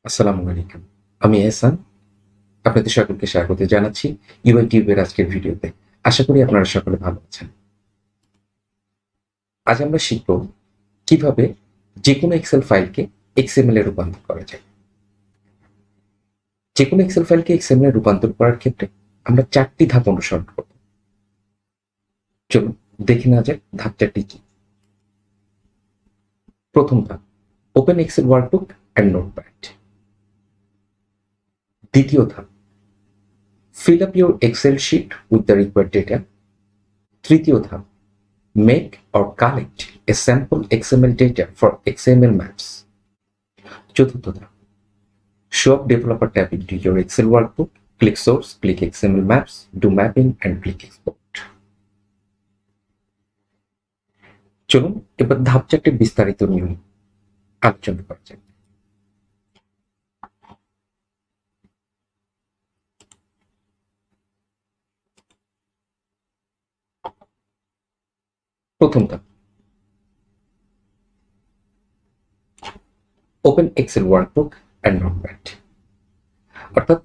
আসসালামু আলাইকুম। আমি এহসান। আপনাদের সকলকে স্বাগত জানাচ্ছি ইউআইটিউবের আজকের ভিডিওতে। আশা করি আপনারা সকলে ভালো আছেন। আজ আমরা শিখব কিভাবে যেকোনো এক্সেল ফাইলকে এক্সএমএল এ রূপান্তর করা যায়। যেকোনো এক্সেল ফাইলকে এক্সএমএল এ রূপান্তর করার ক্ষেত্রে আমরা 4টি ধাপ অনুসরণ করব। চলুন দেখে নেওয়া যাক ধাপ 4টি কি। প্রথম ধাপ, open Excel workbook and notepad. দ্বিতীয় ধাপ, fill up your Excel sheet with the required data. তৃতীয় ধাপ, make or collect a sample XML data for XML maps. চতুর্থ ধাপ, show up developer tab into your Excel workbook, click source, click XML maps, do mapping and click export. চলুন এবার ধাপ 4টির বিস্তারিত নিয়ম আলোচনা করা যাক। প্রথম ধাপ, open Excel workbook and notepad. অর্থাৎ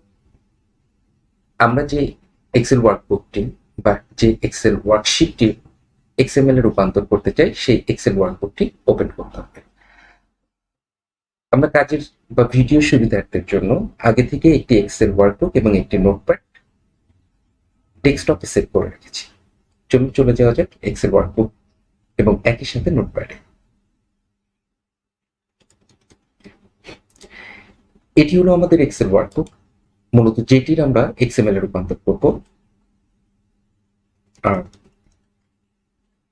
আমরা যে এক্সেল ওয়ার্কবুকটি বা যে এক্সেল ওয়ার্কশিটটি এক্সএমএল এ রূপান্তর করতে চাই সেই এক্সেল ওয়ার্কবুকটি ওপেন করতে হবে। আমরা কাজের বা ভিডিও সুবিধার্থের জন্য আগে থেকে একটি এক্সেল ওয়ার্কবুক এবং একটি নোটপ্যাড ডেস্কটপে সেভ করে রেখেছি। চলুন চলে যাওয়া যাক এক্সেল ওয়ার্কবুক এবং একই সাথে নোটপ্যাডে। এটি হলো আমাদের এক্সেল ওয়ার্কবুক, মূলত যেটির আমরা এক্সএমএল এ রূপান্তর করব। আর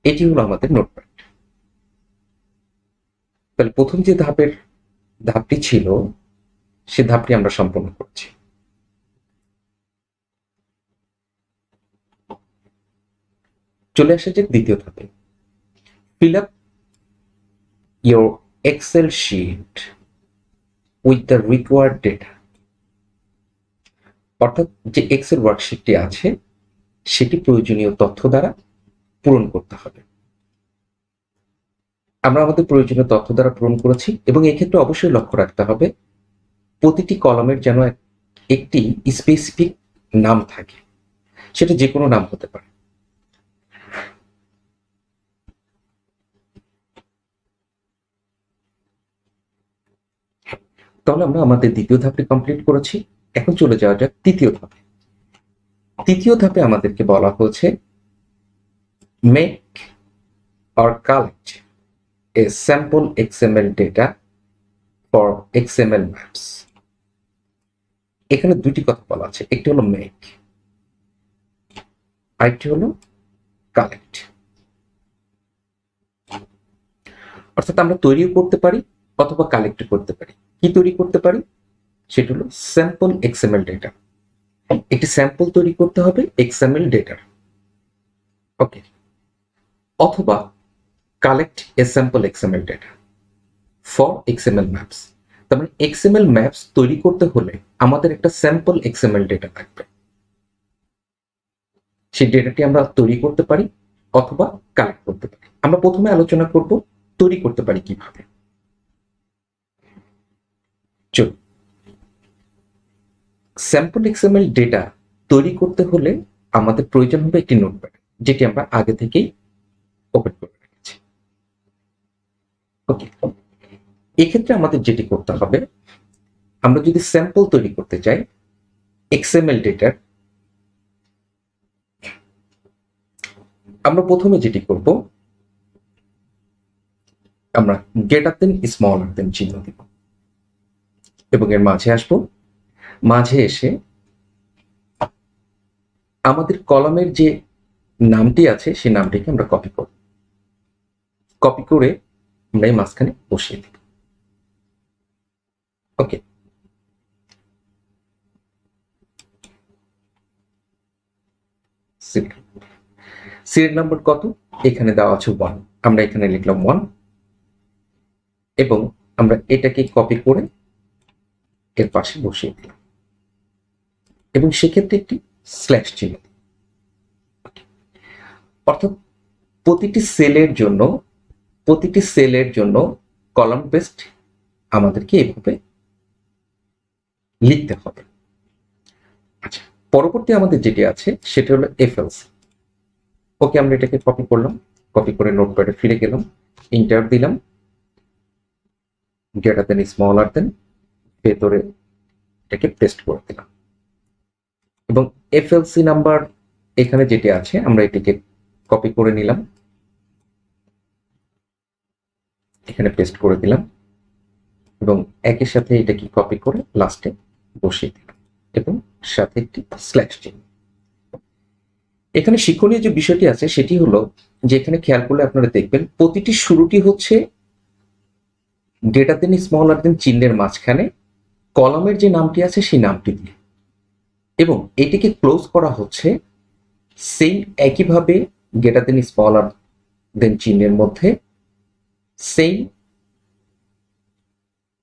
এটি হলো আমাদের নোটপ্যাড। তাহলে প্রথম যে ধাপটি ছিল সে ধাপটি আমরা সম্পন্ন করছি। চলে আসা যাক দ্বিতীয় ধাপে, fill up your Excel sheet with the required data. অর্থাৎ যে এক্সেল ওয়ার্কশিটটি আছে সেটি প্রয়োজনীয় তথ্য দ্বারা পূরণ করতে হবে। আমরা আমাদের প্রয়োজনীয় তথ্য দ্বারা পূরণ করেছি এবং এক্ষেত্রে অবশ্যই লক্ষ্য রাখতে হবে প্রতিটি কলামের যেন একটি স্পেসিফিক নাম থাকে, সেটা যে কোনো নাম হতে পারে। তাহলে আমরা আমাদের দ্বিতীয় ধাপটি কমপ্লিট করেছি। এখন চলে যাওয়া যাক তৃতীয় ধাপে। তৃতীয় ধাপে আমাদেরকে বলা হয়েছে make or collect A sample XML data for XML maps. এখানে দুইটি কথা বলা আছে, একটি হলো মেক, আরেকটি হলো কালেক্ট। অর্থাৎ আমরা তৈরিও করতে পারি অথবা কালেক্ট করতে পারি। কি তৈরি করতে পারি? সেটা হলো স্যাম্পল এক্সএমএল ডেটা। একটি স্যাম্পল তৈরি করতে হবে এক্সএমএল ডেটার, ওকে, অথবা collect A sample XML data for XML maps. তার মানে এক্সএমএল ম্যাপস তৈরি করতে হলে আমাদের একটা স্যাম্পল এক্সএমএল ডেটা থাকবে। সেই ডেটাটি আমরা তৈরি করতে পারি অথবা কালেক্ট করতে পারি। আমরা প্রথমে আলোচনা করব তৈরি করতে পারি কিভাবে। চলুন, স্যাম্পল এক্সএমএল ডেটা তৈরি করতে হলে আমাদের প্রয়োজন হবে একটি নোটপ্যাড, যেটি আমরা আগে থেকেই ওপেন করে রেখেছি। ওকে, এক্ষেত্রে আমাদের যেটি করতে হবে, আমরা যদি স্যাম্পল তৈরি করতে চাই এক্সএমএল ডেটার, আমরা প্রথমে যেটি করব, আমরা গ্রেটার দেন স্মলার দেন চিহ্ন দিব এবং এর মাঝে আসবো। মাঝে এসে আমাদের কলামের যে নামটি আছে সেই নামটিকে আমরা কপি করব। কপি করে আমরা এই মাঝখানে বসিয়ে দিব। ওকে, সিরিয়াল নাম্বার কত? এখানে দেওয়া আছে 1, আমরা এখানে লিখলাম 1 এবং আমরা এটাকে কপি করে এর পাশে বসিয়ে দিলাম এবং সেক্ষেত্রে একটি স্ল্যাশ চিহ্ন। অর্থাৎ প্রতিটি সেলের জন্য কলাম বেসড আমাদেরকে এভাবে লিখতে হবে। আচ্ছা, পরবর্তী আমাদের যেটি আছে সেটা হলো এফএলসি। ওকে, আমরা এটাকে কপি করলাম, কপি করে নোটপ্যাডে ফিরে গেলাম, ইন্টার দিলাম, গ্রেটার দেন স্মলার দেন, ভেতরে এটাকে পেস্ট করে দিলাম এবং এফএলসি নাম্বার এখানে যেটি আছে আমরা এটিকে কপি করে নিলাম, এখানে পেস্ট করে দিলাম এবং একই সাথে এটাকে কপি করে লাস্টে বসিয়ে দিলাম এবং সাথে একটি স্ল্যাশ চিহ্ন। এখানে শিক্ষণীয় যে বিষয়টি আছে সেটি হলো যে এখানে খেয়াল করলে আপনারা দেখবেন প্রতিটি শুরুটি হচ্ছে গ্রেটার দেন স্মলার দেন চিহ্নের মাঝখানে কলামের যে নামটি আছে সেই নামটি দিয়ে, এবং এটিকে ক্লোজ করা হচ্ছে সেম একইভাবে গ্রেটার দেন স্মলার দেন চিহ্নের মধ্যে সেম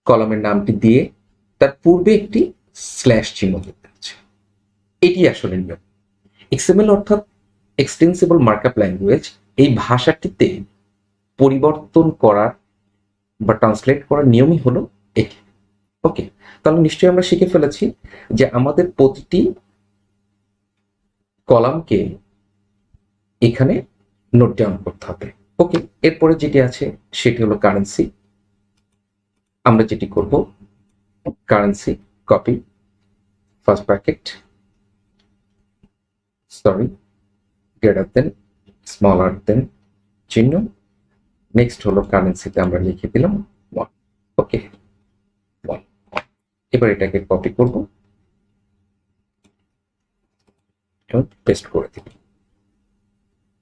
কলামের নামটি দিয়ে তার পূর্বে একটি স্ল্যাশ চিহ্ন দিতে হচ্ছে। এটি আসলে নিয়ম। এক্সএমএল অর্থাৎ এক্সটেন্সিবল মার্কআপ ল্যাঙ্গুয়েজ এই ভাষাটিতে পরিবর্তন করার বা ট্রান্সলেট করার নিয়মই হলো এটি। ওকে, তাহলে নিশ্চয়ই আমরা শিখে ফেলেছি যে আমাদের প্রতিটি কলামকে এখানে নোট ডাউন করতে হবে। ওকে, এরপরে যেটি আছে সেটি হলো কারেন্সি। আমরা যেটি করব, currency copy, first bracket, sorry, greater than smaller দেন চিহ্ন, নেক্সট হলো কারেন্সিতে আমরা লিখে দিলাম 1। ওকে, 1। এবার এটাকে কপি করব এবং পেস্ট করে দিব,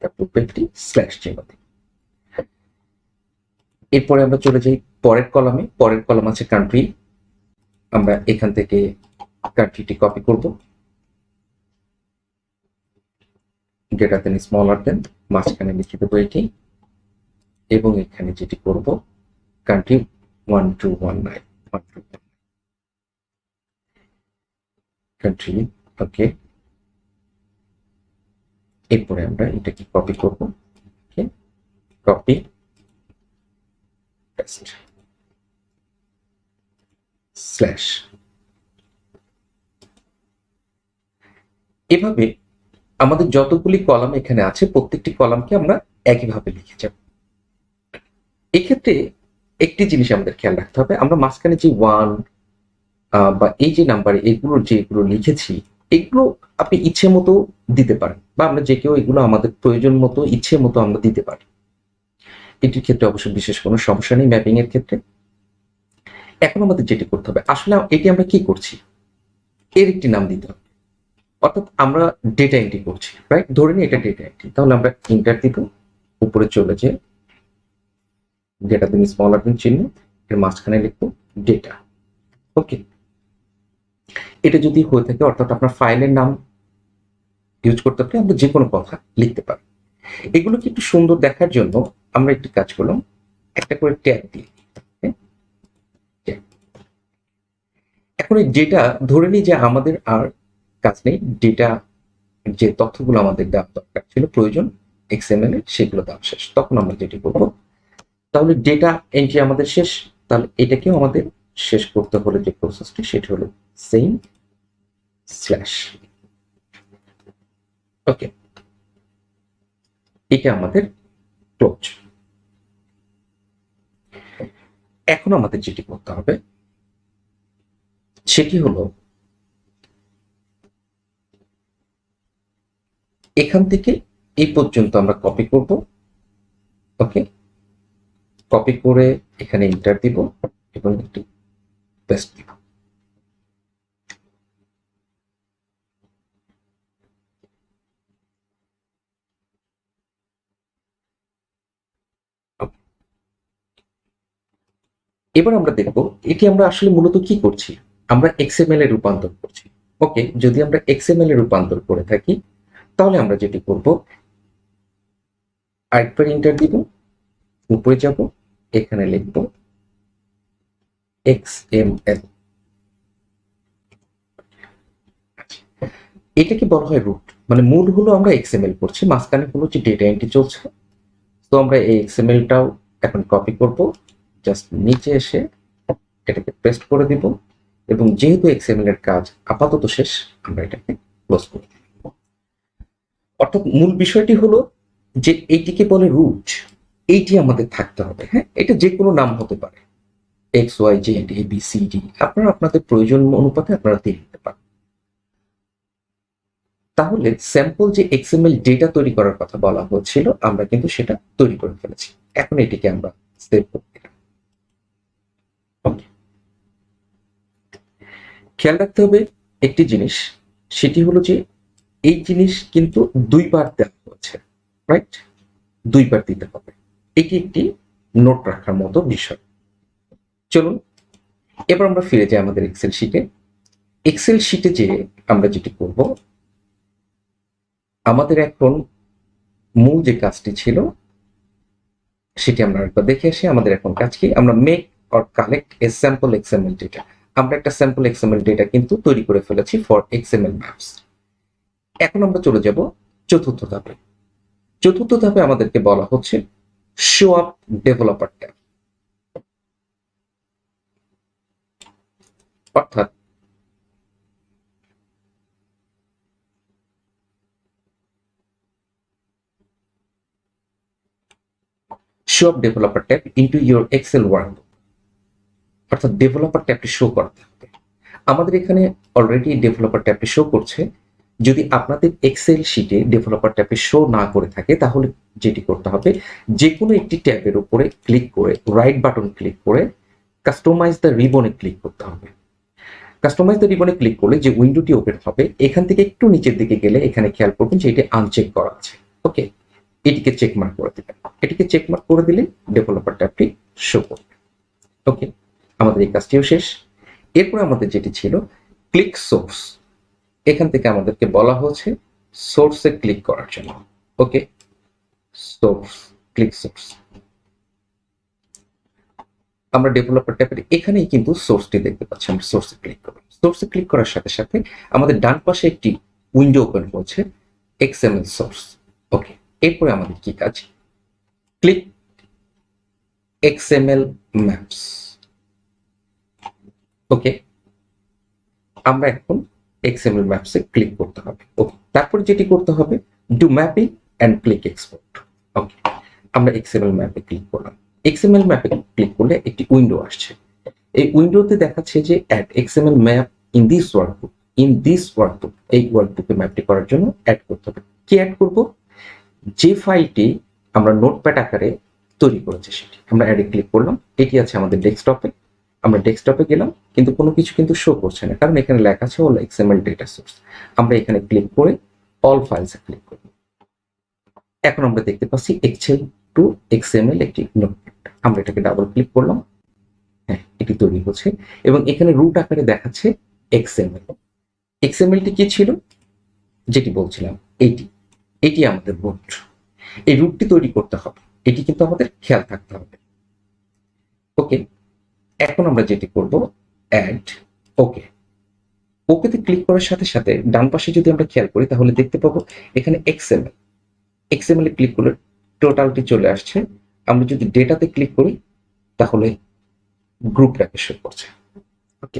তারপর একটি স্ল্যাশ চিহ্ন দিই। এরপরে আমরা চলে যাই পরের কলামে। পরের কলাম আছে কান্ট্রি। আমরা এখান থেকে কান্ট্রিটি কপি করব, গ্রেটার দেন স্মলার দেন মাঝখানে লিখে দেবো এটি, এবং এখানে যেটি করব কান্ট্রি 1219 কান্ট্রি। ওকে, এরপরে আমরা এটাকে কপি করব, কপি পেস্ট স্ল্যাশ। এভাবে আমাদের যতগুলি কলাম এখানে আছে প্রত্যেকটি কলামকে আমরা একইভাবে লিখে যাব। এক্ষেত্রে একটি জিনিস আমাদের খেয়াল রাখতে হবে, আমরা মাঝখানে যে 1 বা এই যে নাম্বার এগুলোর যেগুলো লিখেছি এগুলো আপনি ইচ্ছে মতো দিতে পারেন, বা আমরা যে কেউ এগুলো আমাদের প্রয়োজন মতো ইচ্ছে মতো আমরা দিতে পারি। এটির ক্ষেত্রে অবশ্য বিশেষ কোনো সমস্যা নেই ম্যাপিং এর ক্ষেত্রে। এখন আমাদের যেটি করতে হবে, আসলে এটি আমরা কি করছি, এর একটি নাম দিতে হবে, অর্থাৎ আমরা ডেটা এন্ট্রি করছি, রাইট? ধরে নিই এটা ডেটা এন্ট্রি, তাহলে আমরা এন্টার দিব, উপরে চলে যে ডেটা দিন স্মলার দিন চিহ্ন, এর মাঝখানে লিখবো ডেটা। ওকে, এটা যদি হয়ে থাকে অর্থাৎ আপনার ফাইলের নাম ইউজ করতে পারি, আমরা যে কোনো কথা লিখতে পারি। এগুলোকে একটু সুন্দর দেখার জন্য আমরা একটি কাজ করলাম, একটা করে ট্যাগ দিয়ে। এখন এই ডেটা ধরে নিই যে আমাদের আর কাজ নেই, ডেটা যে তথ্যগুলো আমাদের দেওয়া দরকার ছিল প্রয়োজন এক্সএমএল এ সেগুলো দেওয়া শেষ। তখন আমরা যেটি করবো, তাহলে ডেটা এন্ট্রি আমাদের শেষ, তাহলে এটাকেও আমাদের শেষ করতে হলে যে প্রসেসটি সেটি হলো সেম স্ল্যাশ। ওকে, এটা আমাদের ক্লোজ। এখন আমাদের যেটি করতে হবে সেটি হলো এখান থেকে এই পর্যন্ত আমরা কপি করব। ওকে, কপি করে এখানে এন্টার দিব এবং একটি পেস্ট দিব। এবার আমরা দেখব এটি আমরা আসলে মূলত কি করছি, আমরা এক্সএমএল এ রূপান্তর করছি। ওকে, যদি আমরা এক্সএমএল এ রূপান্তর করে থাকি তাহলে আমরা যেটি করব, আরেকবার এন্টার দিব, উপরে যাব, এখানে লিখব এক্সএমএল। এটাকে বলা হয় রুট, মানে মূল হলো আমরা এক্সএমএল করছি, মাঝখানে হলো যে ডেটা এন্ট্রি চলছে। তো আমরা এই এক্সএমএলটাও এখন কপি করব, জাস্ট নিচে এসে এটাকে পেস্ট করে দিব এবং যেহেতু এক্সএমএল এর কাজ আপাতত শেষ, আমরা এটাকে ক্লোজ করে দিই। অর্থাৎ মূল বিষয়টি হলো যে এইটিকে বলে রুট, এইটি আমাদের থাকতে হবে। হ্যাঁ, এটা যে কোনো নাম হতে পারে, x Y Z A B C D, আপনারা আপনাদের প্রয়োজন অনুপাতে আপনারা দিয়ে দিতে পারেন। তাহলে স্যাম্পল যে এক্সএমএল ডেটা তৈরি করার কথা বলা হচ্ছিল, আমরা কিন্তু সেটা তৈরি করে ফেলেছি। এখন এটিকে আমরা সেভ করতে দিলাম। ওকে, খেয়াল রাখতে হবে একটি জিনিস, সেটি হলো যে এই জিনিস কিন্তু দুইবার দেওয়া হয়েছে, রাইট? দুইবার দিতে হবে, এটি একটি নোট রাখার মতো বিষয়। চলুন এবার আমরা ফিরে যাই আমাদের এক্সেল শিটে। এক্সেল শিটে যে আমরা যেটি করব, আমাদের এখন মূল যে কাজটি ছিল সেটি আমরা একবার দেখে আসি। আমাদের এখন কাজ কি? আমরা make or collect A sample XML data. আমরা একটা স্যাম্পল এক্সএমএল ডেটা কিন্তু তৈরি করে ফেলেছি ফর এক্সএমএল ম্যাপস। এখন আমরা চলে যাব চতুর্থ ধাপে। চতুর্থ ধাপে আমাদেরকে বলা হচ্ছে শো আপ ডেভেলপার ট্যাব, অর্থাৎ show up developer tab into your Excel workbook, অর্থাৎ ডেভেলপার ট্যাবটি শো করতে হবে। আমাদের এখানে অলরেডি ডেভেলপার ট্যাবটি শো করছে। যদি আপনাদের এক্সেল শিটে ডেভেলপার ট্যাবে শো না করে থাকে, তাহলে যেটি করতে হবে, যে কোনো একটি ট্যাবের উপরে ক্লিক করে, রাইট বাটন ক্লিক করে কাস্টমাইজ দ্য রিবনে ক্লিক করতে হবে। কাস্টমাইজ দ্য রিবনে ক্লিক করলে যে উইন্ডোটি ওপেন হবে, এখান থেকে একটু নিচের দিকে গেলে এখানে খেয়াল করবেন যে এটি আনচেক করা আছে। ওকে, এটিকে চেকমার্ক করে দিবেন। এটিকে চেকমার্ক করে দিলে ডেভেলপার ট্যাবটি শো করবে। ওকে, আমাদের এই কাজটিও শেষ। এরপর আমাদের যেটি ছিল ক্লিক সোর্স, এখান থেকে আমাদেরকে বলা হচ্ছে সোর্সে ক্লিক করার জন্য। ওকে, সোর্স, ক্লিক সোর্স। আমরা ডেভেলপার ট্যাবের এখানেই কিন্তু সোর্সটি দেখতে পাচ্ছি। আমরা সোর্সে ক্লিক করব। সোর্সে ক্লিক করার সাথে সাথে আমাদের ডান পাশে একটি উইন্ডো ওপেন হচ্ছে, এক্সএমএল সোর্স। ওকে, এরপরে আমাদের কি কাজ? Click XML maps. ওকে, আমরা এখন এক্সএমএল ম্যাপসে ক্লিক করতে হবে। ওকে, তারপরে যেটি করতে হবে, do mapping and click export. Okay, আমরা এক্সএমএল ম্যাপে ক্লিক করলাম। এক্সএমএল ম্যাপে ক্লিক করলে একটি উইন্ডো আসছে। এই উইন্ডোতে দেখাচ্ছে যে add XML map in this workbook, in this workbook. এই ওয়ার্কবুকে ম্যাপটি করার জন্য অ্যাড করতে হবে। কি অ্যাড করব? যে ফাইলটি আমরা নোটপ্যাড আকারে তৈরি করেছি সেটি আমরা অ্যাডে ক্লিক করলাম। এটি আছে আমাদের ডেস্কটপে। আমরা ডেস্কটপে গেলাম, কিন্তু কোনো কিছু কিন্তু শো করছে না, কারণ এখানে লেখা আছে অল এক্সএমএল ডেটা সোর্স। আমরা এখানে ক্লিক করে অল ফাইলসে ক্লিক করব। এখন আমরা দেখতে পাচ্ছি এক্সেল টু এক্সএমএল একটি নোটপ্যাড। আমরা এটাকে ডাবল ক্লিক করলাম। হ্যাঁ, এটি তৈরি হচ্ছে এবং এখানে রুট আকারে দেখাচ্ছে এক্সএমএল। এক্সএমএলটি কি ছিল যেটি বলছিলাম? এটি, এটি আমাদের রুট। এই রুটটি তৈরি করতে হবে, এটি কিন্তু আমাদের খেয়াল থাকতে হবে। ওকে, এখন আমরা যেটি করব, অ্যাড ওকে। ওকেতে ক্লিক করার সাথে সাথে ডান পাশে যদি আমরা খেয়াল করি, তাহলে দেখতে পাবো এখানে এক্সএমএল। এক্সএমএল ক্লিক করলে টোটালটি চলে আসছে। আমরা যদি ডেটাতে ক্লিক করি, তাহলে গ্রুপ র্যাপে শো করছে। ওকে,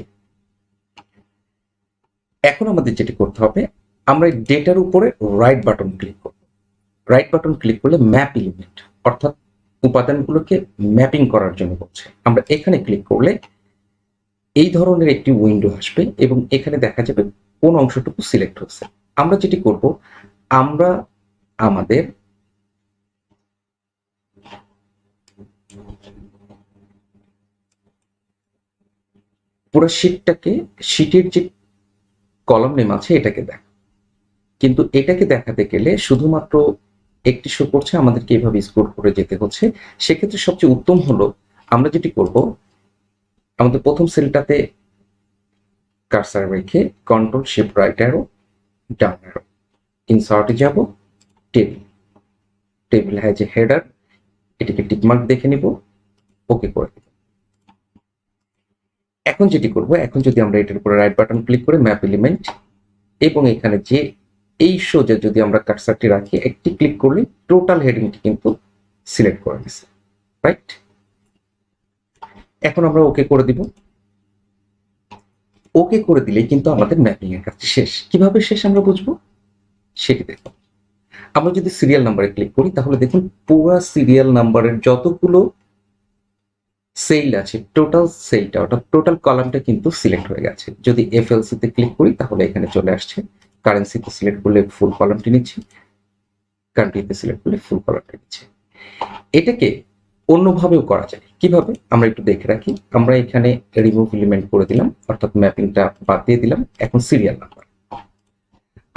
এখন আমাদের যেটি করতে হবে, আমরা ডেটার উপরে রাইট বাটন ক্লিক করব। রাইট বাটন ক্লিক করলে ম্যাপ এলিমেন্ট, অর্থাৎ উপাদানগুলোকে ম্যাপিং করার জন্য বলছে। আমরা এখানে ক্লিক করলে এই ধরনের একটি উইন্ডো আসবে এবং এখানে দেখা যাবে কোন অংশটুকু সিলেক্ট হচ্ছে। আমরা যেটি করব, আমরা আমাদের পুরো শিটটাকে, শিটের যে কলাম নেম আছে এটাকে দেখ, কিন্তু এটাকে দেখাতে গেলে শুধুমাত্র একটি শো করছে, আমাদেরকে এইভাবে স্ক্রল করে যেতে হচ্ছে। সেক্ষেত্রে সবচেয়ে উত্তম হলো আমরা যেটি করব, আমাদের প্রথম সেলটাতে কার্সার রেখে control shift right arrow down arrow, ইনসার্টে যাব, table, table has a header, এটিকে টিকমার্ক দেখে নিব, ওকে করে দেব। এখন যেটি করব, এখন যদি আমরা এটার উপরে রাইট বাটন ক্লিক করে ম্যাপ এলিমেন্ট এবং এখানে যে এই সোজা যদি আমরা কার্সারটি রাখি, একটি ক্লিক করলে টোটাল হেডিংটি কিন্তু সিলেক্ট করে দিছে, রাইট? এখন আমরা ওকে করে দিব। ওকে করে দিলেই কিন্তু আমাদের ম্যাপিং এর কাজ শেষ। কিভাবে শেষ আমরা বুঝবো সেটি দেখুন। আমরা যদি সিরিয়াল নাম্বারে ক্লিক করি তাহলে দেখুন পুরো সিরিয়াল নাম্বারের যতগুলো সেল আছে টোটাল সেলটা অর্থাৎ টোটাল কলামটা কিন্তু সিলেক্ট হয়ে গেছে। যদি এফএলসি তে ক্লিক করি তাহলে এখানে চলে আসছে। কারেন্সিতে সিলেক্ট করলে ফুল কলামটি নিচ্ছে, কান্ট্রিতে সিলেক্ট করলে ফুল কলামটি নিচ্ছে। এটাকে অন্যভাবেও করা যায়। কিভাবে আমরা একটু দেখে রাখি। আমরা এখানে রিমুভ এলিমেন্ট করে দিলাম, অর্থাৎ ম্যাপিংটা বাদ দিয়ে দিলাম। এখন সিরিয়াল নাম্বার,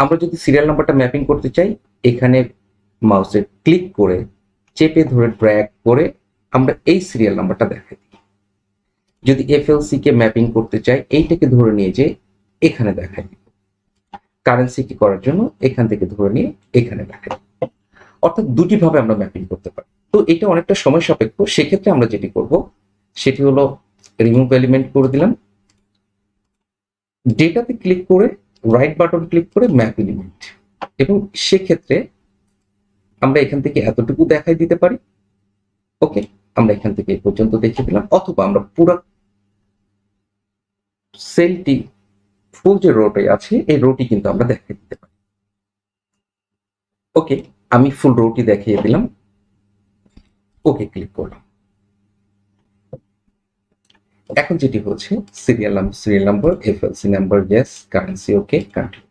আমরা যদি সিরিয়াল নাম্বারটা ম্যাপিং করতে চাই এখানে মাউসে ক্লিক করে চেপে ধরে ড্র্যাগ করে আমরা এই সিরিয়াল নাম্বারটা দেখাই দিই। যদি এফএলসি কে ম্যাপিং করতে চাই এইটাকে ধরে নিয়ে যে এখানে দেখাই দিই। কারেন্সি কি করার জন্য এখান থেকে ধরে নিয়ে এখানে দেখাই দিই। অর্থাৎ দুটি ভাবে আমরা ম্যাপিং করতে পারি। তো এটা অনেকটা সময় সাপেক্ষ। সেক্ষেত্রে আমরা যেটি করব সেটি হলো রিমুভ এলিমেন্ট করে দিলাম, ডেটাতে ক্লিক করে রাইট বাটন ক্লিক করে ম্যাপ এলিমেন্ট, এবং সেক্ষেত্রে আমরা এখান থেকে এতটুকু দেখাই দিতে পারি। ওকে, আমরা এখান থেকে এই পর্যন্ত দেখিয়ে দিলাম, অথবা আমরা পুরো সেলটি ফুল যে রোটি আছে এই রোটি কিন্তু আমরা দেখাই দিতে পারি। ওকে, আমি ফুল রোটি দেখিয়ে দিলাম, ওকে ক্লিক করলাম। এখন যেটি হচ্ছে serial number, FLC number, yes, currency okay, country.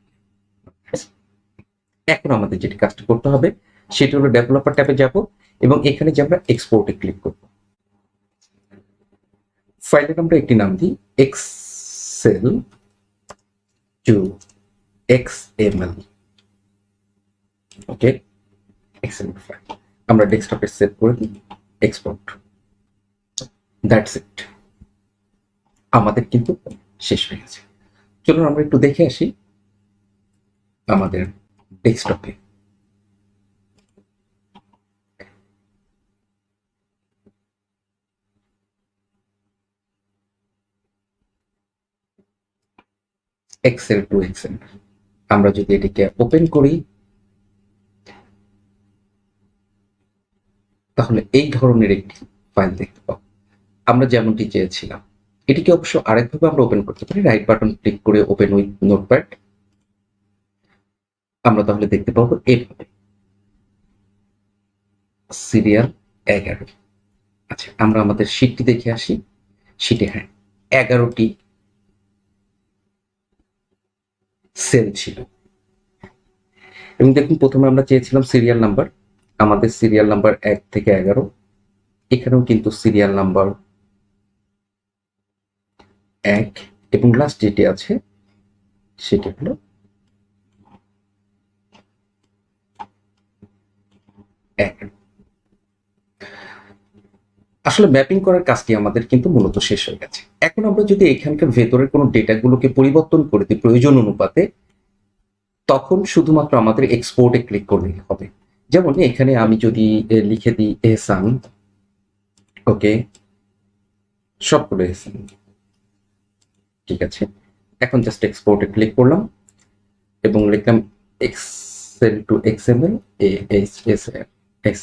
এখন আমাদের যেটি কাজটা করতে হবে সেটা হলো ডেভেলপার ট্যাবে যাব এবং এখানে যে আমরা এক্সপোর্টে ক্লিক করব। ফাইলের আমরা একটি নাম দিই এক্সেল টু এক্সএমএল। ওকে, এক্সএমএল ফাইল আমরা ডেস্কটপে সেভ করে দিই, এক্সপোর্ট। দ্যাটস ইট, আমাদের কিন্তু শেষ হয়ে গেছে। চলুন আমরা একটু দেখে আসি আমাদের ডেস্কটপে। এক্সেল টু এক্সেল আমরা যদি এটিকে ওপেন করি তাহলে এই ধরনের একটি ফাইল দেখতে পাবো, আমরা যেমনটি চেয়েছিলাম। এটিকে অবশ্য আরেকভাবে আমরা ওপেন করতে পারি, রাইট বাটন ক্লিক করে ওপেন উইথ নোটপ্যাড। আমরা তাহলে দেখতে পাবো এভাবে সিরিয়াল 11। আচ্ছা, আমরা আমাদের শীটটি দেখে আসি। শীটে হ্যাঁ 11টি সেল ছিল, এবং দেখুন প্রথমে আমরা চেয়েছিলাম সিরিয়াল নাম্বার, আমাদের সিরিয়াল নাম্বার 1 থেকে 11। এখানেও কিন্তু সিরিয়াল নাম্বার 1 এবং লাস্ট যেটি আছে সেটি হলো 11। আসলে ম্যাপিং করার কাজটি আমাদের কিন্তু মূলত শেষ হয়ে গেছে। এখন আমরা যদি এখানকার ভেতরের কোনো ডেটাগুলোকে পরিবর্তন করে দিই প্রয়োজন অনুপাতে, তখন শুধুমাত্র আমাদের এক্সপোর্টে ক্লিক করলেই হবে। যেমন এখানে আমি যদি লিখে দিই এহসান, ওকে, সবগুলো এহসান, ঠিক আছে। এখন জাস্ট এক্সপোর্টে ক্লিক করলাম এবং লিখলাম এক্সেল টু এক্সএমএল এস।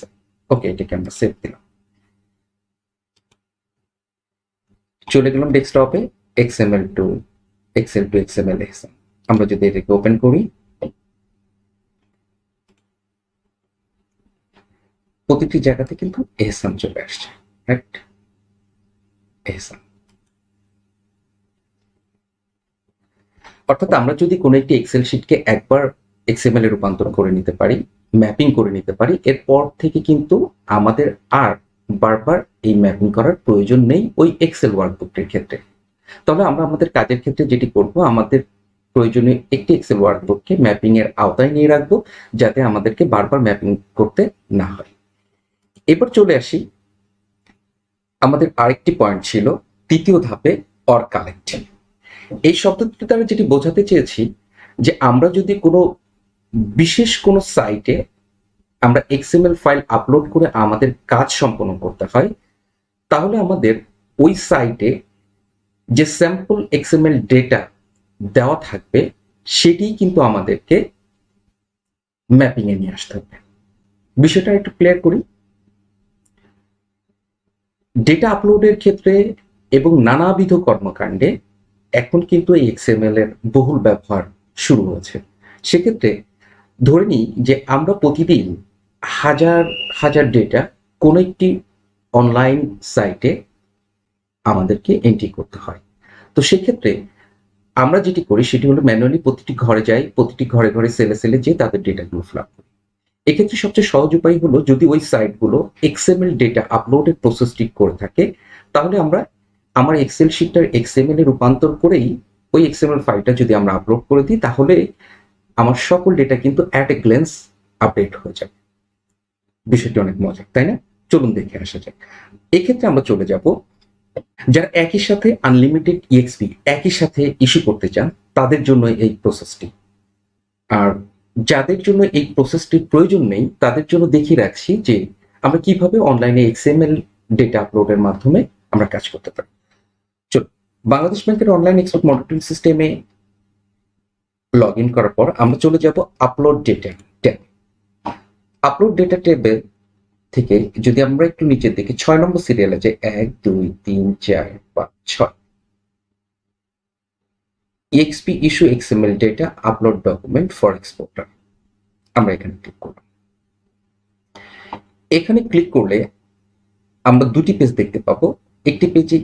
ওকে, এটাকে আমরা সেভ দিলাম। চলে গেলাম ডেস্কটপে এক্সএমএল টু এক্সএমএল এহসান। আমরা যদি এটাকে ওপেন করি প্রতিটি জায়গাতে কিন্তু এহসান চলে আসছে, রাইট, এহসান। অর্থাৎ আমরা যদি কোনো একটি এক্সেল শিটকে একবার এক্সএমএল এ রূপান্তর করে নিতে পারি, ম্যাপিং করে নিতে পারি, এরপর থেকে কিন্তু আমাদের আর বারবার এই ম্যাপিং করার প্রয়োজন নেই ওই এক্সেল ওয়ার্কবুকের ক্ষেত্রে। তবে আমরা আমাদের কাজের ক্ষেত্রে যেটি করব, আমাদের প্রয়োজনীয় একটি এক্সেল ওয়ার্কবুককে ম্যাপিং এর আওতায় নিয়ে রাখবো, যাতে আমাদেরকে বারবার ম্যাপিং করতে না হয়। এবার চলে আসি, আমাদের আরেকটি পয়েন্ট ছিল তৃতীয় ধাপে অর কালেক্ট। এই শব্দটি দ্বারা যেটি বোঝাতে চেয়েছি যে আমরা যদি কোনো বিশেষ কোনো সাইটে আমরা এক্সএমএল ফাইল আপলোড করে আমাদের কাজ সম্পন্ন করতে হয়, তাহলে আমাদের ওই সাইটে যে স্যাম্পল এক্সএমএল ডেটা দেওয়া থাকবে সেটি কিন্তু আমাদেরকে ম্যাপিং এ নিয়ে আসতে হবে। বিষয়টা একটু ক্লিয়ার করি। ডেটা আপলোডের ক্ষেত্রে এবং নানাবিধ কর্মকাণ্ডে এখন কিন্তু এই এক্সএমএল এর বহুল ব্যবহার শুরু হয়েছে। সেক্ষেত্রে ধরে নিই যে আমরা প্রতিদিন হাজার হাজার ডেটা কোনো একটি অনলাইন সাইটে আমাদেরকে এন্ট্রি করতে হয়। তো সেক্ষেত্রে আমরা যেটি করি সেটি হলো ম্যানুয়ালি প্রতিটি ঘরে যাই, প্রতিটি ঘরে ঘরে সেলে সেলে যেয়ে তাদের ডেটাগুলো ফিল আপ করি। এক্ষেত্রে সবচেয়ে সহজ উপায় হলো যদি ওই সাইটগুলো এক্সএমএল ডেটা আপলোডের প্রসেসটি করে থাকে, তাহলে আমরা আমার এক্সেল শিটটার এক্সএমএল এ রূপান্তর করেই ওই এক্সএমএল ফাইলটা যদি আমরা আপলোড করে দিই, তাহলে আমার সকল ডেটা কিন্তু অ্যাট এ গ্ল্যান্স আপডেট হয়ে যাবে। বিষয়টি অনেক মজার, তাই না? চলুন দেখে আসা যাক। এক্ষেত্রে আমরা চলে যাব, যারা একই সাথে আনলিমিটেড ইএক্সপি একই সাথে ইস্যু করতে চান তাদের জন্য এই প্রসেসটি। আর যাদের জন্য এই প্রসেসটির প্রয়োজন নেই তাদের জন্য দেখিয়ে রাখছি যে আমরা কিভাবে অনলাইনে এক্সএমএল ডেটা আপলোডের মাধ্যমে আমরা কাজ করতে পারি। চলো, বাংলাদেশ ব্যাংকের অনলাইন এক্সপোর্ট মনিটরিং সিস্টেমে লগ ইন করার পর আমরা চলে যাব upload data tab. Upload data ট্যাবে থেকে যদি আমরা একটু নিচের দিকে 6 নম্বর সিরিয়ালে যে 1 2 3 4 5 6 EXP issue XML data upload document for exporter, আমরা এখানে ক্লিক করব। এখানে ক্লিক করলে আমরা দুটি পেজ দেখতে পাবো। একটি পেজে,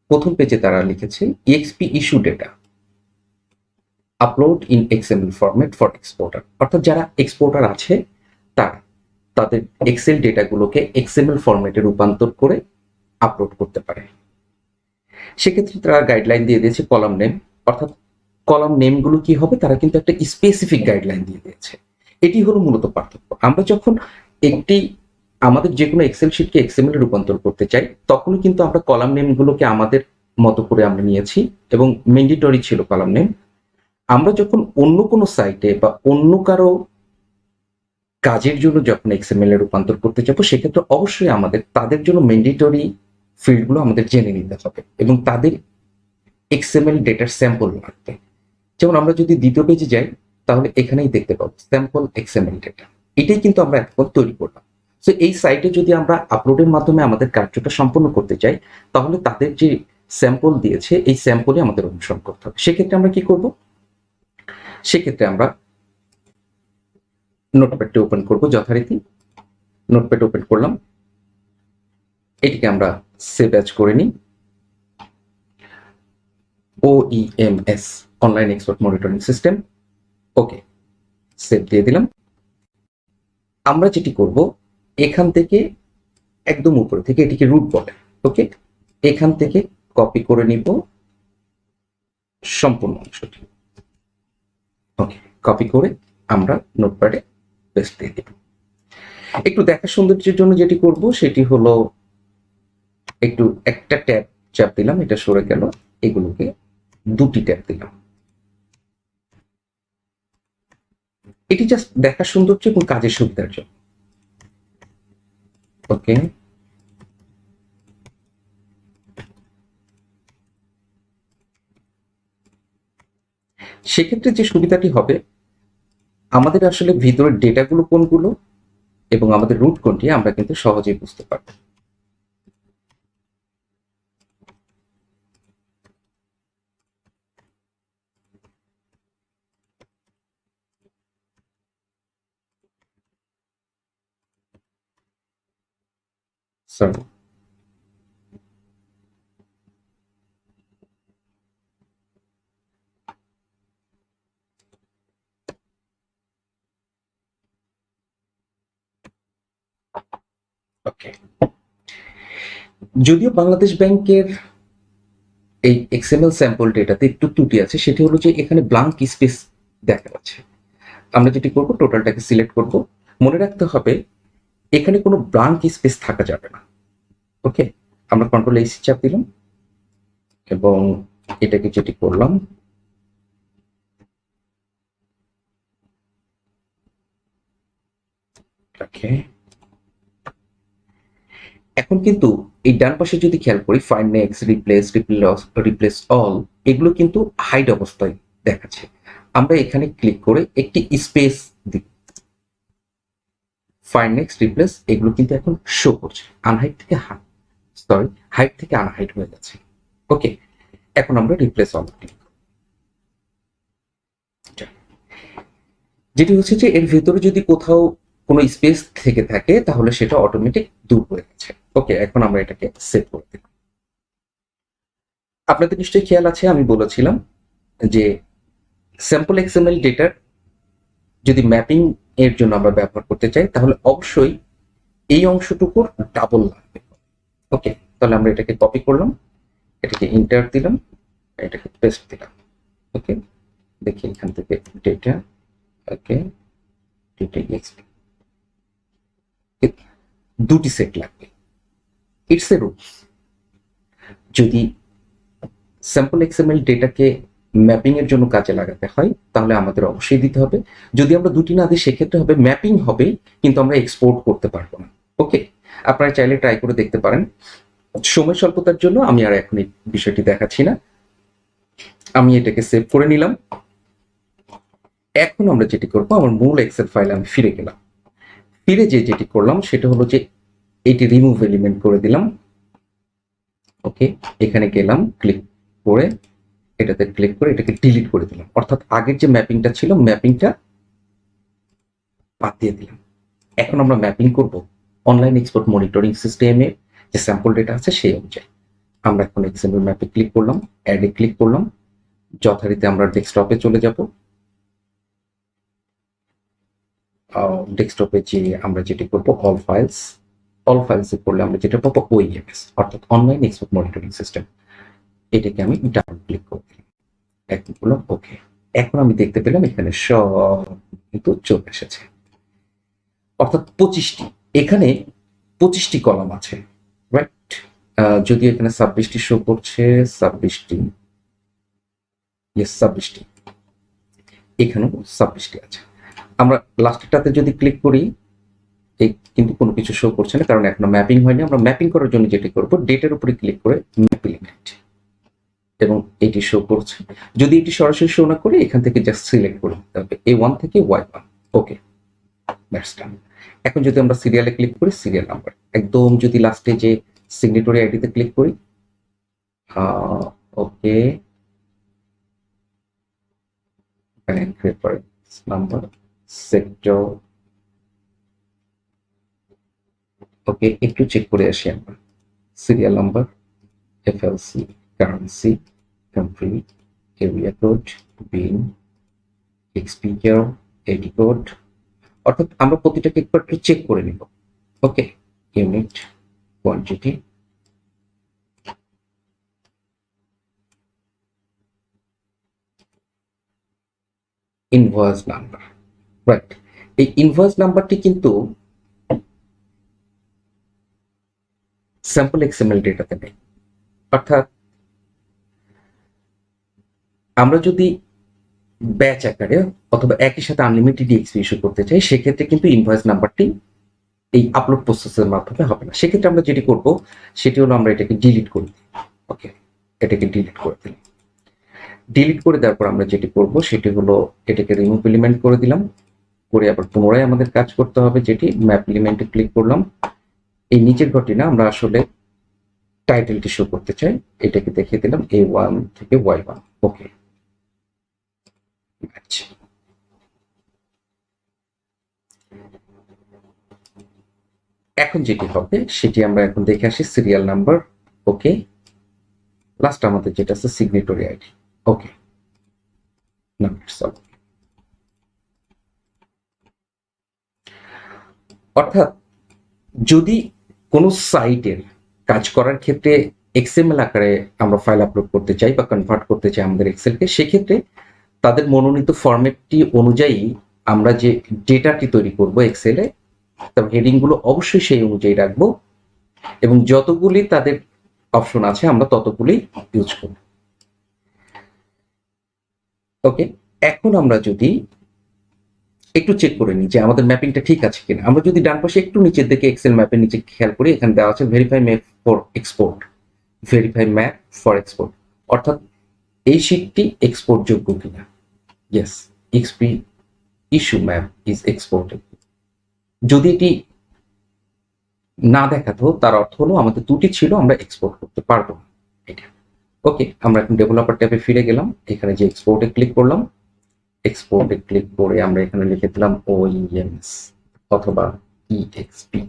প্রথম পেজে তারা লিখেছে EXP issue data upload in XML format for exporter, অর্থাৎ যারা এক্সপোর্টার আছে তারা তাদের এক্সেল ডেটাগুলোকে XML ফরম্যাটে রূপান্তর করে আপলোড করতে পারে। সেক্ষেত্রে তারা গাইডলাইন দিয়ে দিয়েছে কলাম নেম, অর্থাৎ কলাম নেমগুলো কি হবে তারা কিন্তু একটা স্পেসিফিক গাইডলাইন দিয়ে দিয়েছে। এটি হলো মূলত পার্থক্য। আমরা যখন একটি আমাদের যে কোনো এক্সেল শিটকে এক্সএমএল রূপান্তর করতে চাই তখনই কিন্তু আমরা কলাম নেমগুলোকে আমাদের মতো করে আমরা নিয়েছি এবং ম্যান্ডেটরি ছিল কলাম নেম। আমরা যখন অন্য কোনো সাইটে বা অন্য কারো কাজের জন্য যখন এক্সএমএল এ রূপান্তর করতে যাবো সেক্ষেত্রে অবশ্যই আমাদের তাদের জন্য ম্যান্ডেটরি ফিল্ডগুলো আমাদের জেনে নিতে হবে এবং তাদের এক্সএমএল ডেটার স্যাম্পল লাগবে। যেমন আমরা যদি দ্বিতীয় পেজে যাই তাহলে এখানেই দেখতে পাবো স্যাম্পল এক্সএমএল ডেটা। এটাই কিন্তু আমরা এখন তৈরি করলাম। সো এই সাইটে যদি আমরা আপলোডের মাধ্যমে আমাদের কার্যটা সম্পন্ন করতে চাই তাহলে তাদের যে স্যাম্পল দিয়েছে এই স্যাম্পলে আমাদের অনুসরণ করতে হবে। সেক্ষেত্রে আমরা কি করব? সেক্ষেত্রে আমরা নোটপ্যাডটি ওপেন করব, যথারীতি নোটপ্যাড ওপেন করলাম। এটিকে আমরা সেভ অ্যাজ করে নিই। OEMS online export monitoring system, okay, save দিয়ে দিলাম। আমরা যেটি করব এখান থেকে একদম উপরে থেকে, এটিকে রুট বলে, ওকে, এখান থেকে কপি করে নিব সম্পূর্ণ অংশটি, ওকে, কপি করে আমরা নোটপ্যাডে পেস্ট দিয়ে দেব। একটু দেখা সৌন্দর্যের জন্য যেটি করব সেটি হলো একটু একটা ট্যাব চাপ দিলাম, এটা সরে গেল, এগুলোকে দুটি ট্যাব দিলাম। এটি জাস্ট দেখা সৌন্দর্য এবং কাজের সুবিধার জন্য, ওকে। সেক্ষেত্রে যে সুবিধাটি হবে আমাদের আসলে ভিতরের ডেটাগুলো কোনগুলো এবং আমাদের রুট কোনটি আমরা কিন্তু সহজেই বুঝতে পারবো। সরি, ওকে। যদিও বাংলাদেশ ব্যাংকের এই এক্সএমএল স্যাম্পল ডেটাতে একটু ত্রুটি আছে, সেটি হলো যে এখানে ব্লাঙ্ক স্পেস দেখা যাচ্ছে। আমরা যেটি করব টোটালটাকে সিলেক্ট করব। মনে রাখতে হবে এখানে কোনো ব্লাঙ্ক স্পেস থাকা যাবে না, ওকে। আমরা কন্ট্রোল এসি চাপ দিলাম এবং এটাকে যেটি করলাম, ওকে। এখন কিন্তু এই ডান পাশে যদি খেয়াল করি ফাইন্ড নেক্সট, রিপ্লেস অল, এগুলো কিন্তু হাইড অবস্থায় দেখাচ্ছে। আমরা এখানে ক্লিক করে একটি স্পেস দিই, ফাইন্ড নেক্সট, রিপ্লেস, এগুলো কিন্তু এখন শো করছে। আনহাইড থেকে হাইড থেকে আনহাইড হয়ে গেছে, ওকে। এখন আমরা রিপ্লেস অল ক্লিক, যেটি হচ্ছে যে এর ভেতরে যদি কোথাও কোনো স্পেস থেকে থাকে তাহলে সেটা অটোমেটিক দূর হয়ে গেছে। ওকে, এখন আমরা এটাকে সেভ করে দিই। আপনাদের নিশ্চয়ই খেয়াল আছে আমি বলেছিলাম যে স্যাম্পল এক্সএমএল ডেটার যদি ম্যাপিং এর জন্য আমরা ব্যবহার করতে চাই তাহলে অবশ্যই এই অংশটুকুর ডাবল লাগবে। ওকে, তাহলে আমরা এটাকে কপি করলাম, এটাকে ইন্টার দিলাম, এটাকে পেস্ট দিলাম। ওকে, দেখি এখান থেকে ডেটা, ওকে, ডেটা এক্সপি, দুটি সেট লাগবে। It's a rules. যদি স্যাম্পল এক্সএমএল ডেটাকে ম্যাপিং এর জন্য কাজে লাগাতে হয় তাহলে আমাদের অবশ্যই দিতে হবে। যদি আমরা দুটি না দিই সেক্ষেত্রে হবে ম্যাপিং হবে কিন্তু আমরা এক্সপোর্ট করতে পারবো না। ওকে, আপনারা চাইলে ট্রাই করে দেখতে পারেন। সময় স্বল্পতার জন্য আমি আর এখন এই বিষয়টি দেখাচ্ছি না। আমি এটাকে সেভ করে নিলাম। এখন আমরা যেটি করবো, আমার মূল এক্সেল ফাইলে আমি ফিরে গেলাম। ফিরে যেটি করলাম সেটা হলো যে এটি রিমুভ এলিমেন্ট করে দিলাম। ওকে, এখানে গেলাম, ক্লিক করে এটাতে ক্লিক করে এটাকে ডিলিট করে দিলাম। অর্থাৎ আগের যে ম্যাপিংটা ছিল ম্যাপিংটা বাদ দিয়ে দিলাম। এখন আমরা ম্যাপিং করব অনলাইন এক্সপোর্ট মনিটরিং সিস্টেমে যে স্যাম্পল ডেটা আছে সেই অনুযায়ী। আমরা এখন এক্সএমএল ম্যাপে ক্লিক করলাম, অ্যাডে ক্লিক করলাম, যথারীতি আমরা ডেস্কটপে চলে যাব। ডেস্কটপে যে আমরা যেটি করবো অল ফাইলসে করলে আমরা যেটা পাবো ওইএমএস, অর্থাৎ অনলাইন এক্সপোর্ট মনিটরিং সিস্টেম। এটাকে আমি ডাবল ক্লিক করে দিলাম, এখন বললাম ওকে। এখন আমি দেখতে পেলাম এখানে সব কিন্তু চলে এসেছে, অর্থাৎ 25টি, এখানে 25টি কলাম আছে, রাইট? যদিও এখানে 26টি শো করছে, 26টি, ইয়েস 26টি, এখানেও 26টি আছে। আমরা লাস্টেরটাতে যদি ক্লিক করি কিন্তু কোনো কিছু শো করছে না, কারণ এখনো ম্যাপিং হয়নি। আমরা ম্যাপিং করার জন্য যেটি করব, ডেটার উপরে ক্লিক করে ম্যাপ এলিমেন্ট, এবং এটি শো করছে। যদি এটি সরাসরি শো না করে এখান থেকে জাস্ট সিলেক্ট করে দিতে হবে A1 থেকে Y1। ওকে, দ্যাটস ডান। এখন যদি আমরা সিরিয়ালে ক্লিক করি, সিরিয়াল নাম্বার একদম যদি লাস্টে যে সিগনেটরি আইডিতে ক্লিক করি, okay, reference number, sector, okay, একটু চেক করে আসি আমরা। Serial number, FLC, currency, country, area code, BIN, expire, AD code, অর্থাৎ আমরা প্রতিটাকে একটু চেক করে নিব। Okay, unit, quantity, invoice number, right? এই ইনভয়েস নাম্বারটি কিন্তু স্যাম্পল এক্সএমএল ডেটাতে নেই। অর্থাৎ আমরা যদি ব্যাচ আকারে অথবা একই সাথে আনলিমিটেড এক্সপি ইস্যু করতে চাই সেক্ষেত্রে কিন্তু ইনভয়েস নাম্বারটি এই আপলোড প্রসেসের মাধ্যমে হবে না। সেক্ষেত্রে আমরা যেটি করব সেটি হলো আমরা এটাকে ডিলিট করে দিই। ওকে, এটাকে ডিলিট করে দিলাম। ডিলিট করে দেওয়ার পর আমরা যেটি করব সেটি হলো এটাকে রিমুভ এলিমেন্ট করে দিলাম, করে আবার পুনরায় আমাদের কাজ করতে হবে, যেটি ম্যাপ এলিমেন্টে ক্লিক করলাম। এই নিচের ঘরটি না, আমরা আসলে টাইটেলটি শো করতে চাই, এটাকে দেখিয়ে দিলাম A1 থেকে Y1। ওকে, আচ্ছা, এখন যেটি হবে সেটি আমরা এখন দেখে আসি। সিরিয়াল নাম্বার, ওকে, লাস্ট আমাদের যেটা আছে সিগনেটরি আইডি, ওকে, অর্থাৎ যদি কোনো সাইটের কাজ করার ক্ষেত্রে এক্সএমএল আকারে আমরা ফাইল আপলোড করতে চাই বা কনভার্ট করতে চাই আমাদের এক্সেলকে, সেক্ষেত্রে তাদের মনোনীত ফরম্যাটটি অনুযায়ী আমরা যে ডেটাটি তৈরি করব এক্সেলে, তার হেডিংগুলো অবশ্যই সেই অনুযায়ী রাখবো, এবং যতগুলি তাদের অপশন আছে আমরা ততগুলি ইউজ করব। ওকে, এখন আমরা যদি একটু চেক করে নিই যে আমাদের ম্যাপিংটা ঠিক আছে কিনা। আমরা যদি ডান পাশে একটু নিচের দিকে এক্সেল ম্যাপের নিচে খেয়াল করি, এখানে দেওয়া আছে verify map for export, verify map for export, অর্থাৎ এই শীটটি এক্সপোর্ট যোগ্য কিনা। Yes, XP issue map is exported. যদি এটি না দেখাতো তার অর্থ হলো আমাদের ত্রুটি ছিল, আমরা এক্সপোর্ট করতে পারবো না। এটা ওকে, আমরা এখন ডেভেলপার ট্যাবে ফিরে গেলাম। এখানে যে এক্সপোর্টে ক্লিক করলাম, এক্সপোর্টে ক্লিক করে আমরা এখানে লিখে দিলাম ওইএমএস অথবা ইএক্সপি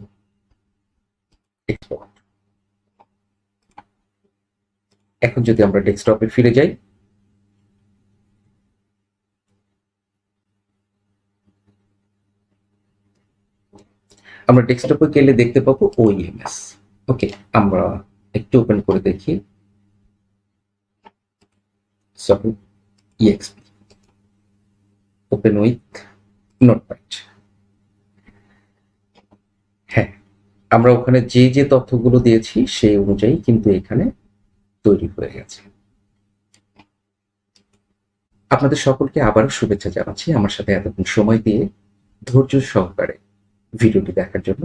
এক্সপোর্ট। এখন যদি আমরা ডেস্কটপে ফিরে যাই, আমরা ডেস্কটপে গেলে দেখতে পাবো ওইএমএস। ওকে, আমরা একটু ওপেন করে দেখি। Sorry, EXP open with notepad. হ্যাঁ, আমরা ওখানে যে যে তথ্যগুলো দিয়েছি সেই অনুযায়ী কিন্তু এখানে তৈরি হয়ে গেছে। আপনাদের সকলকে আবারও শুভেচ্ছা জানাচ্ছি আমার সাথে এতক্ষণ সময় দিয়ে ধৈর্য সহকারে ভিডিওটি দেখার জন্য।